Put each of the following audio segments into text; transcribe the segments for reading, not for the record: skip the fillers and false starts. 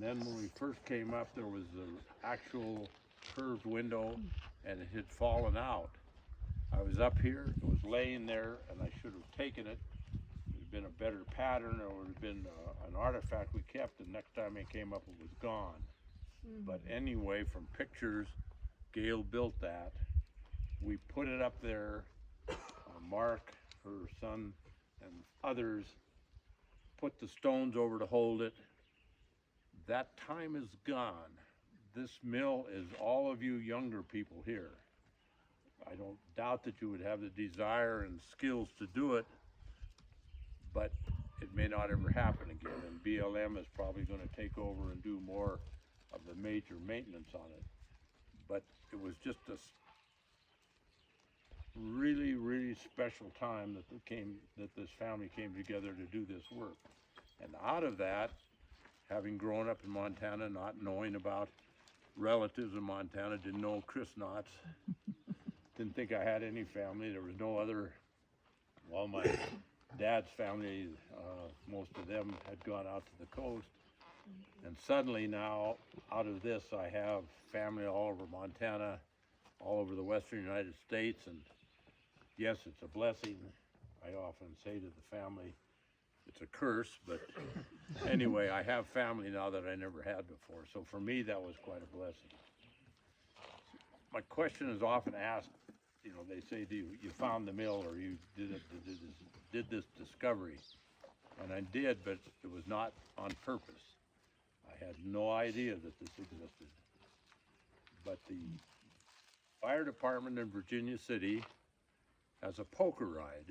And then when we first came up, there was an actual curved window and it had fallen out. I was up here, it was laying there, and I should have taken it. It would have been a better pattern, or it would have been an artifact we kept, and next time it came up, it was gone. But anyway, from pictures, Gail built that. We put it up there. Mark, her son, and others put the stones over to hold it. That time is gone. This mill is all of you younger people here. I don't doubt that you would have the desire and skills to do it, but it may not ever happen again. And BLM is probably going to take over and do more of the major maintenance on it. But it was just a really, really special time that this family came together to do this work. And out of that, having grown up in Montana, not knowing about relatives in Montana, didn't know Christenots, didn't think I had any family. There was no other, well, my dad's family, most of them had gone out to the coast. And suddenly now, out of this, I have family all over Montana, all over the western United States, and yes, it's a blessing. I often say to the family, it's a curse, but anyway, I have family now that I never had before. So for me, that was quite a blessing. My question is often asked, you know, they say, you found the mill, or you did this discovery. And I did, but it was not on purpose. I had no idea that this existed. But the fire department in Virginia City has a poker ride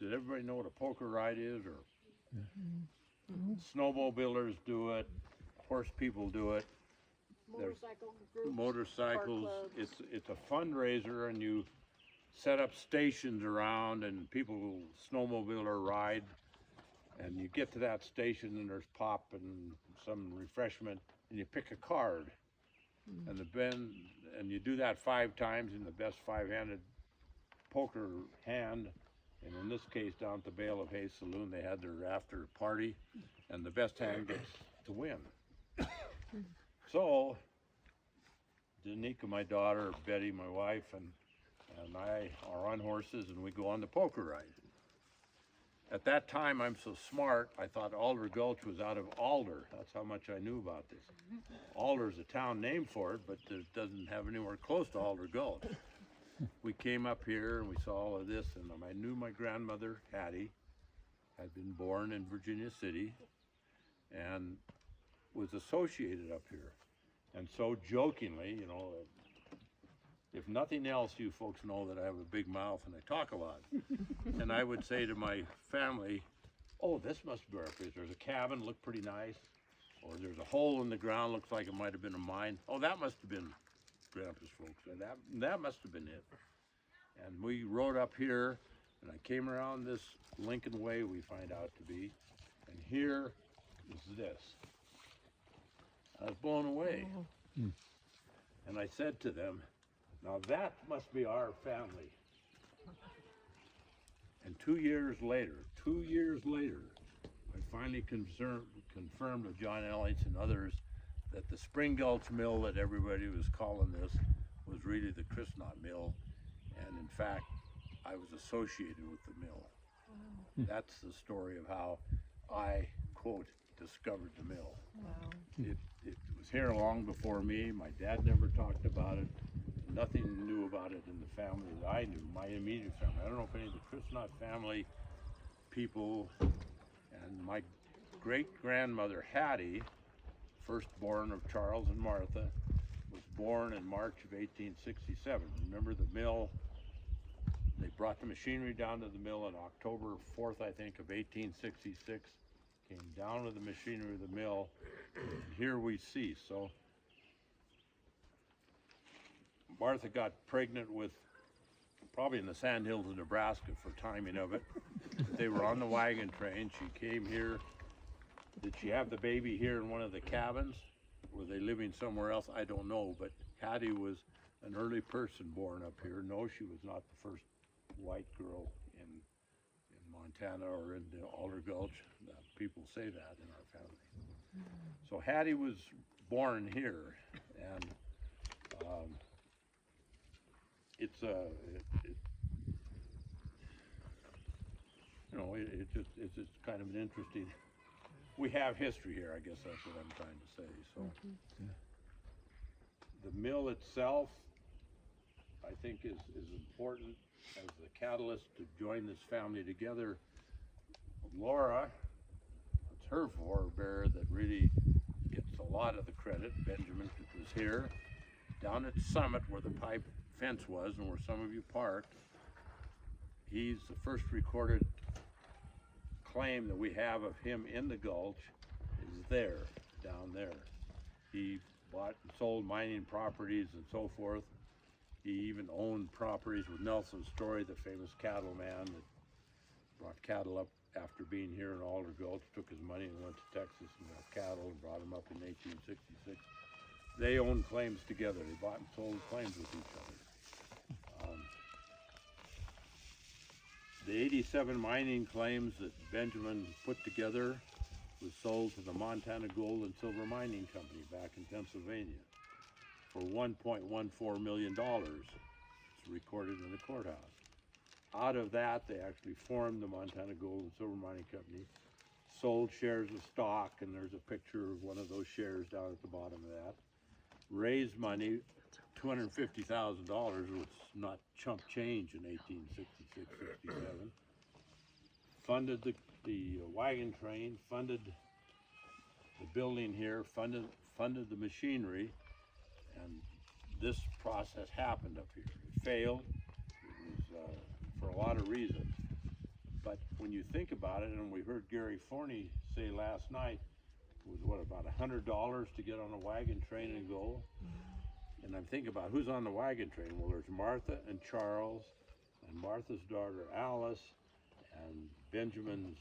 did everybody know what a poker ride is? Or snowmobilers do it, horse people do it. Motorcycle groups, Motorcycles. car clubs. It's a fundraiser, and you set up stations around, and people will snowmobile or ride. And you get to that station, and there's pop and some refreshment, and you pick a card. And you do that 5 times in the best 5-handed poker hand. And in this case, down at the Bale of Hay Saloon, they had their after party, and the best hand gets to win. So, Danica, my daughter, Betty, my wife, and I are on horses, and we go on the poker ride. At that time, I'm so smart, I thought Alder Gulch was out of Alder. That's how much I knew about this. Alder's a town name for it, but it doesn't have anywhere close to Alder Gulch. We came up here and we saw all of this, and I knew my grandmother, Hattie, had been born in Virginia City and was associated up here. And so jokingly, you know, if nothing else, you folks know that I have a big mouth and I talk a lot. And I would say to my family, oh, this must be our place. There's a cabin, looked pretty nice. Or there's a hole in the ground, looks like it might have been a mine. Oh, that must have been Grandpa's folks. That must have been it. And we rode up here, and I came around this Lincoln Way, we find out to be. And here is this. I was blown away. And I said to them, now that must be our family. And 2 years later, I finally confirmed with John Elliott and others that the Spring Gulch Mill that everybody was calling this was really the Christenot Mill. And in fact, I was associated with the mill. That's the story of how I, quote, discovered the mill. Wow. It was here long before me. My dad never talked about it. Nothing knew about it in the family that I knew, my immediate family. I don't know if any of the Christenot family people, and my great-grandmother Hattie, firstborn of Charles and Martha, was born in March of 1867. Remember the mill, they brought the machinery down to the mill on October 4th, I think, of 1866. Came down with the machinery of the mill, and here we see. So Martha got pregnant with, probably in the Sandhills of Nebraska for timing of it. They were on the wagon train. She came here. Did she have the baby here in one of the cabins? Were they living somewhere else? I don't know, but Hattie was an early person born up here. No, she was not the first white girl in Montana or in the Alder Gulch. People say that in our family. So Hattie was born here, and it's it's just kind of an interesting. We have history here, I guess that's what I'm trying to say. So the mill itself, I think, is important as the catalyst to join this family together. Laura, it's her forebear that really gets a lot of the credit. Benjamin was here, down at Summit where the pipe fence was and where some of you parked. He's the first recorded claim that we have of him in the gulch is there, down there. He bought and sold mining properties and so forth. He even owned properties with Nelson Story, the famous cattleman that brought cattle up after being here in Alder Gulch, took his money and went to Texas and got cattle and brought them up in 1866. They owned claims together. They bought and sold claims with each other. The 87 mining claims that Benjamin put together was sold to the Montana Gold and Silver Mining Company back in Pennsylvania for $1.14 million. It's recorded in the courthouse. Out of that, they actually formed the Montana Gold and Silver Mining Company, sold shares of stock, and there's a picture of one of those shares down at the bottom of that. Raised money, $250,000, which is not chump change in 1866, 67. Funded the wagon train, funded the building here, funded the machinery, and this process happened up here. It failed. It was for a lot of reasons. But when you think about it, and we heard Gary Forney say last night, it was what, about $100 to get on a wagon train and go? And I'm thinking about who's on the wagon train. Well, there's Martha and Charles, and Martha's daughter Alice, and Benjamin's,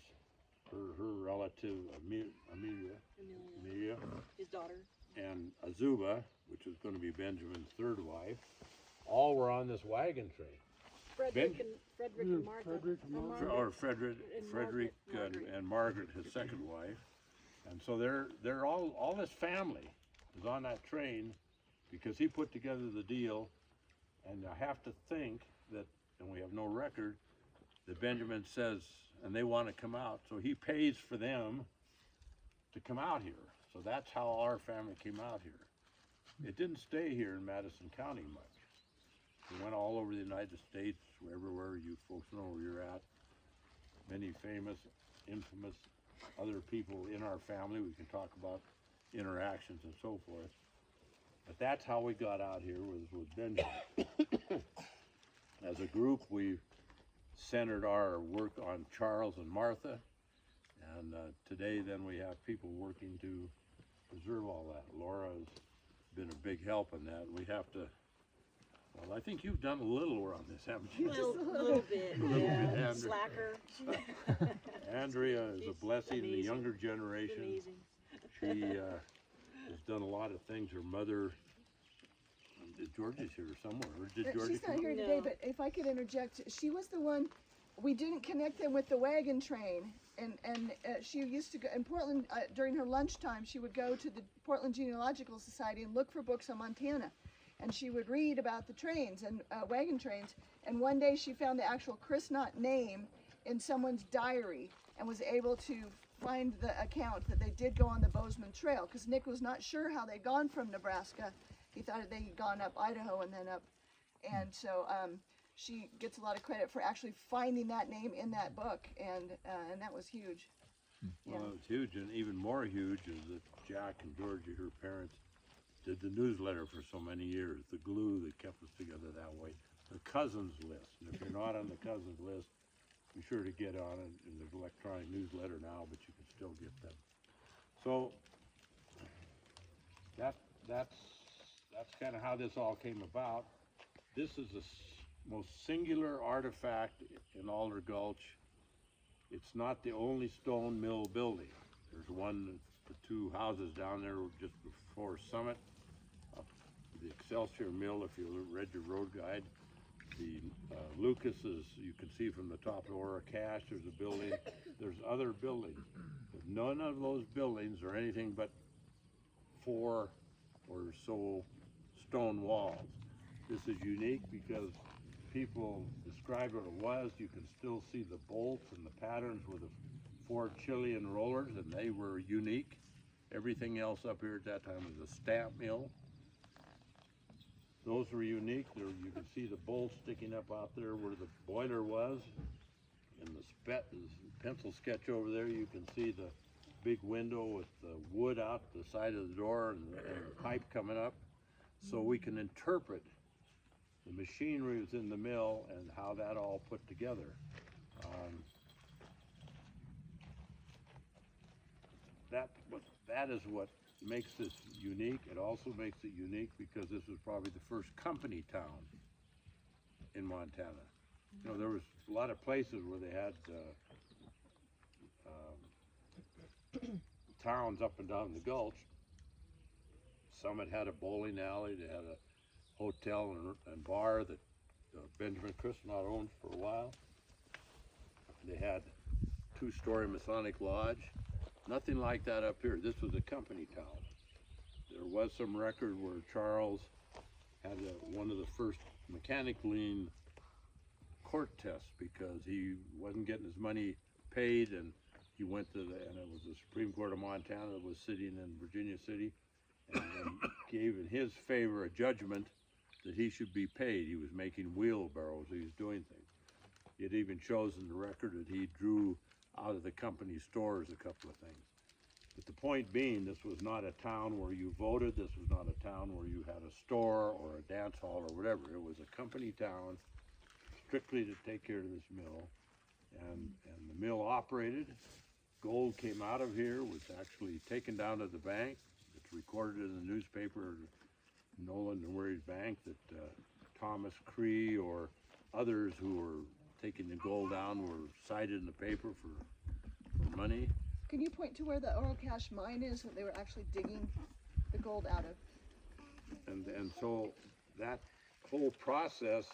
her relative Amelia, His daughter. and Azuba, which is going to be Benjamin's third wife. All were on this wagon train. Frederick and Martha. Or Frederick and Margaret, his second wife. And so they're all this family is on that train because he put together the deal. And I have to think that, and we have no record, that Benjamin says, and they want to come out, so he pays for them to come out here. So that's how our family came out here. It didn't stay here in Madison County much. We went all over the United States, everywhere you folks know where you're at. Many famous, infamous other people in our family. We can talk about interactions and so forth. But that's how we got out here, was with Benjamin. As a group, we centered our work on Charles and Martha. And today then we have people working to preserve all that. Laura has been a big help in that. We have to, well, I think you've done a little on this, haven't you? Well, a little bit, yeah. Slacker. Andrea is a blessing in the younger generation. Amazing. She has done a lot of things. Her mother, George is here somewhere. Or did Georgie She's not come here up? today, No. but if I could interject, she was the one, we didn't connect them with the wagon train. And she used to go, in Portland, during her lunchtime, she would go to the Portland Genealogical Society and look for books on Montana. And she would read about the trains and wagon trains. And one day she found the actual Christenot name in someone's diary and was able to find the account that they did go on the Bozeman Trail, because Nick was not sure how they'd gone from Nebraska. He thought they'd gone up Idaho and then up. And so she gets a lot of credit for actually finding that name in that book, and that was huge. Yeah. Well, it's huge, and even more huge is that Jack and Georgie, her parents, did the newsletter for so many years, the glue that kept us together that way. The cousins list, and if you're not on the cousins list, be sure to get on it in the electronic newsletter now, but you can still get them. So that's kind of how this all came about. This is the most singular artifact in Alder Gulch. It's not the only stone mill building. There's one, the two houses down there just before Summit, up the Excelsior Mill, if you read your road guide. The Lucas is, you can see from the top of Ora Cache, there's a building. There's other buildings. The with none of those buildings or anything but 4 or so stone walls. This is unique because people describe what it was. You can still see the bolts and the patterns with the 4 Chilean rollers, and they were unique. Everything else up here at that time was a stamp mill. Those were unique. There, you can see the bolts sticking up out there where the boiler was. In the pencil sketch over there, you can see the big window with the wood out the side of the door and the pipe coming up. So we can interpret the machinery within the mill and how that all put together. That is what makes this unique. It also makes it unique because this was probably the first company town in Montana. You know, there was a lot of places where they had towns up and down the gulch. Some had a bowling alley, they had a hotel and bar that Benjamin Christenot owned for a while. They had 2-story Masonic lodge. Nothing like that up here. This was a company town. There was some record where Charles had one of the first mechanic lien court tests because he wasn't getting his money paid, and he went to and it was the Supreme Court of Montana that was sitting in Virginia City, and gave in his favor a judgment that he should be paid. He was making wheelbarrows, he was doing things. It even shows in the record that he drew out of the company stores a couple of things. But the point being, this was not a town where you voted, this was not a town where you had a store or a dance hall or whatever. It was a company town strictly to take care of this mill. And the mill operated. Gold came out of here, was actually taken down to the bank. It's recorded in the newspaper, Nolan and Ware's Bank, that Thomas Cree or others who were taking the gold down were cited in the paper for money. Can you point to where the Oro Cache mine is that they were actually digging the gold out of? And so that whole process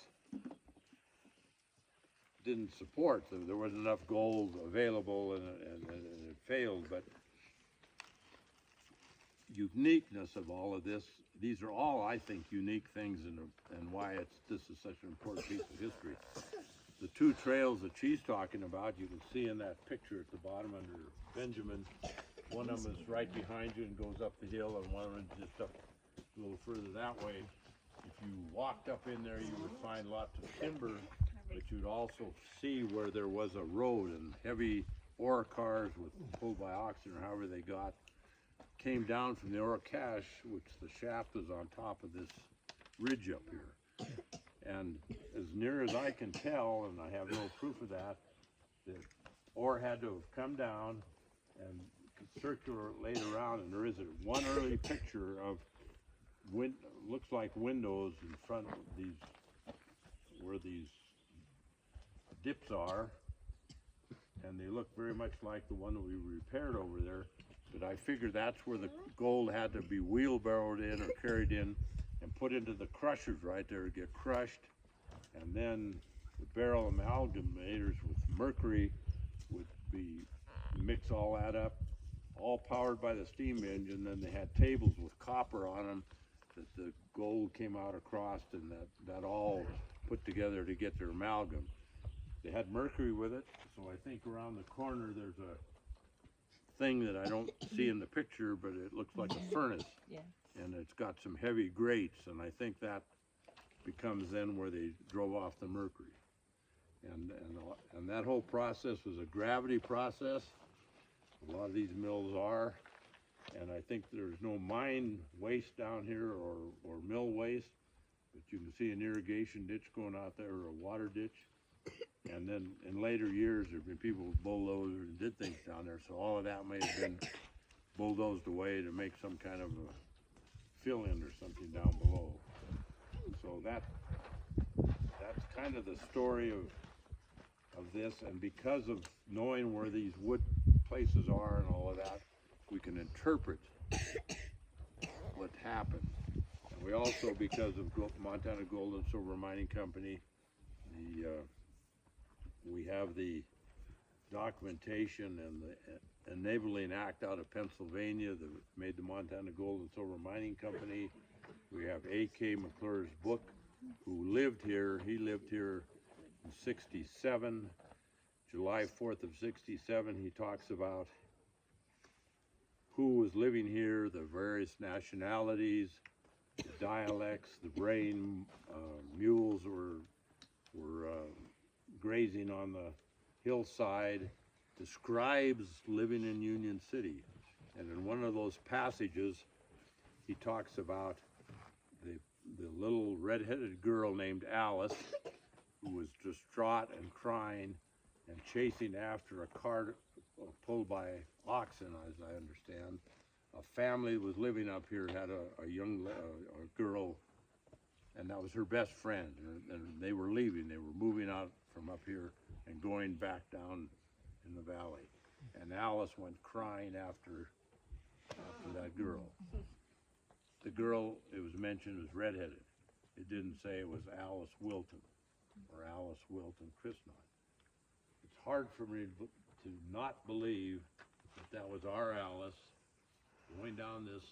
didn't support. There wasn't enough gold available, and it failed. But uniqueness of all of this, these are all, I think, unique things, and why this is such an important piece of history. The 2 trails that she's talking about, you can see in that picture at the bottom under Benjamin. One of them is right behind you and goes up the hill, and one of them is just up a little further that way. If you walked up in there, you would find lots of timber, but you'd also see where there was a road, and heavy ore cars pulled by oxen or however they came down from the Oro Cache, which the shaft was on top of this ridge up here. And as near as I can tell, and I have no proof of that, the ore had to have come down and circulate around, and there is one early picture of looks like windows in front of these, where these dips are, and they look very much like the one that we repaired over there. But I figure that's where the gold had to be wheelbarrowed in or carried in and put into the crushers right there to get crushed, and then the barrel amalgamators with mercury would mix all that up, all powered by the steam engine. Then they had tables with copper on them that the gold came out across, and that all put together to get their amalgam. They had mercury with it, so I think around the corner there's a thing that I don't see in the picture, but it looks like a furnace. Yeah. And it's got some heavy grates, and I think that becomes then where they drove off the mercury. And that whole process was a gravity process. A lot of these mills are, and I think there's no mine waste down here or mill waste, but you can see an irrigation ditch going out there, or a water ditch. And then in later years, there have been people who bulldozed and did things down there, so all of that may have been bulldozed away to make some kind of a fill-in or something down below. So that's kind of the story of this, and because of knowing where these wood places are and all of that, we can interpret what happened. And we also, because of Montana Gold and Silver Mining Company, we have the documentation enabling act out of Pennsylvania that made the Montana Gold and Silver Mining Company. We have A.K. McClure's book, who lived here. He lived here in 67. July 4th of 67, he talks about who was living here, the various nationalities, the dialects, the grain, mules were grazing on the hillside, describes living in Union City. And in one of those passages, he talks about the little redheaded girl named Alice, who was distraught and crying and chasing after a cart pulled by oxen, as I understand. A family was living up here, had a young a girl, and that was her best friend. And they were leaving. They were moving out from up here and going back down in the valley. And Alice went crying after that girl. The girl, it was mentioned, was redheaded. It didn't say it was Alice Wilton or Alice Wilton Christenot. It's hard for me to not believe that was our Alice going down this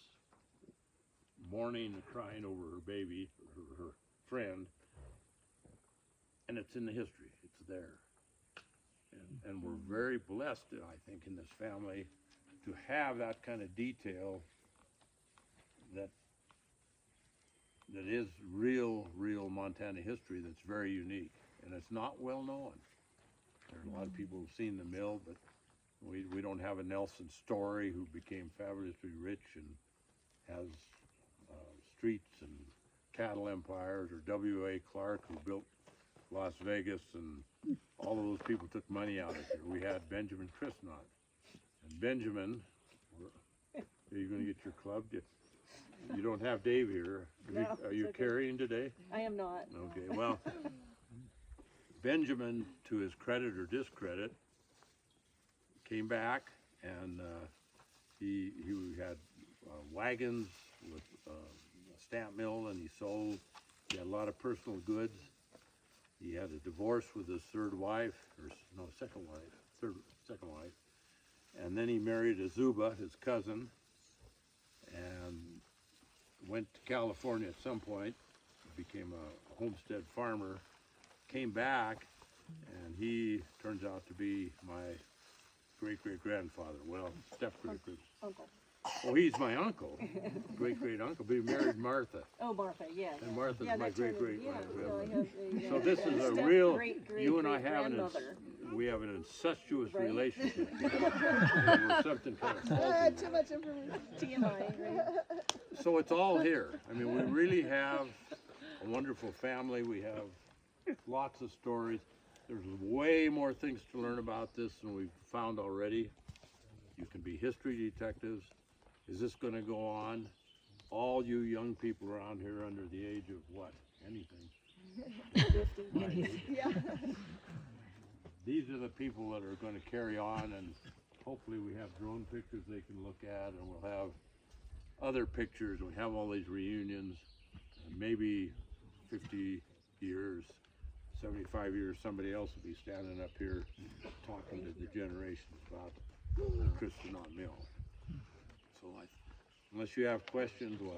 mourning and crying over her baby, her friend, and it's in the history. It's there. And we're very blessed, I think, in this family to have that kind of detail that is real Montana history that's very unique. And it's not well known. There's a lot of people who've seen the mill, but we don't have a Nelson Story who became fabulously rich and has streets and cattle empires, or W.A. Clark, who built Las Vegas, and all of those people took money out of here. We had Benjamin Christenot. And Benjamin, are you going to get your club? You don't have Dave here. No, Are you okay. carrying today? I am not. Okay, well, Benjamin, to his credit or discredit, came back, and he had wagons with a stamp mill, and he sold. He had a lot of personal goods. He had a divorce with his second wife, and then he married Azuba, his cousin, and went to California at some point, became a homestead farmer, came back, and he turns out to be my great-great-grandfather. Well, step-great-great. Uncle. Oh, he's my uncle, great-great-uncle, but he married Martha. Oh, Martha, yeah. And yeah. Martha's yeah, my that's her- great-great- yeah, grandmother. well, I have So this is a real, you and I have great-great-grandmother. have an incestuous Right? relationship. We're something kind of faulty. Too much information. TMI, right? So it's all here. I mean, we really have a wonderful family. We have lots of stories. There's way more things to learn about this than we've found already. You can be history detectives. Is this going to go on? All you young people around here under the age of what? Anything. 50. Yeah. These are the people that are going to carry on, and hopefully we have drone pictures they can look at, and we'll have other pictures. We have all these reunions, and maybe 50 years, 75 years, somebody else will be standing up here talking to the generations about the Christenot Mill. So unless you have questions, why,